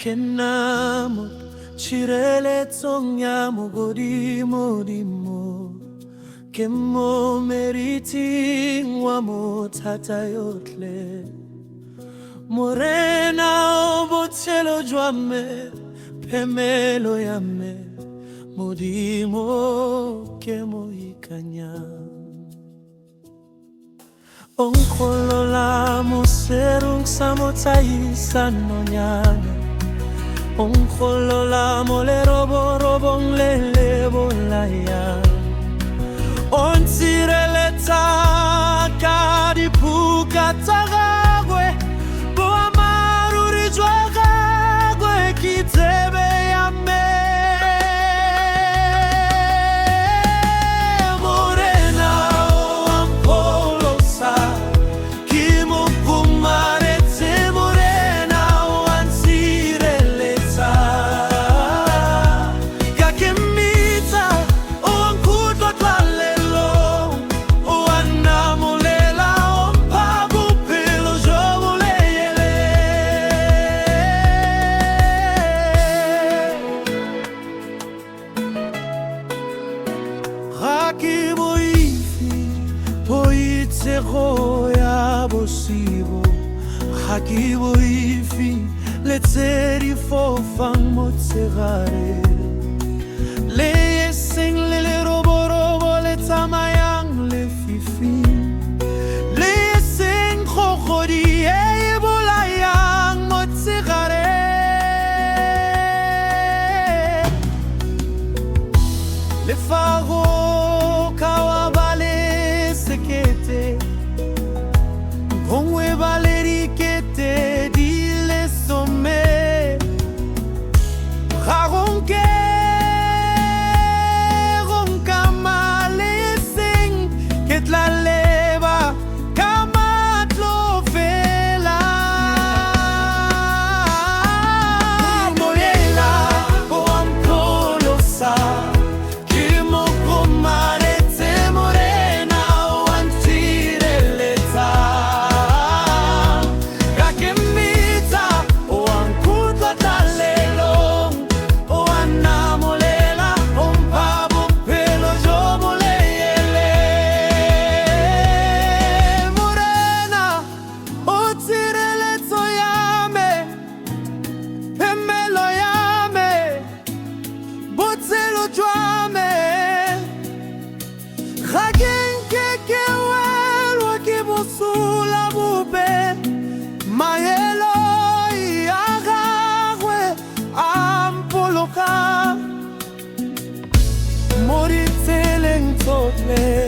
kenamo tshireletso ya mogodimo ke mo meriting wa mathata yotlhe. Morena o botshelo jwa me, phemelo ya me, Modimo ke mo ikanyang. Onkgolola mo serong sa motsaisan nonyana, onkgolola mo lerobong le le bolayang. O ntshireletsa ka diphuka tsa gagwe, boammaaruri jwa gagwe ke tsebe ya me. Morena o a mpholosa, ke mo khumaretse. Morena o a ntshireletsa ka ke mmitsa, o a nkutlwa tlalelong, o a nnamolela, o mpha bophelo jo bo leele. Ga ke boifi poitsego ya bosigo, ga ke boifi le tse di fofang motshegare, le eseng le leroborobo le tsamayang lefifi, le eseng kgogodi e e bolayang motshegare. Le fa go ka wa ba le sekete, gongwe ba le dikete di le some, ga gonke gonkama le eseng ke tla leba ka matlo fela. Morena o a mpholosa, ke mo khumaretse. Morena o a ntshireletsa ka ke mmitsa, o a nkutlwa tlalelong, o a nnamolela, o mpha bophelo jo bo leele. Morena o tshireletso ya me, phemelo ya me, botshelo jwa me. Ga ke nke ke welwa ke bosula bope, maelo ya gagwe a mpoloka mo ditseleng tsotlhe.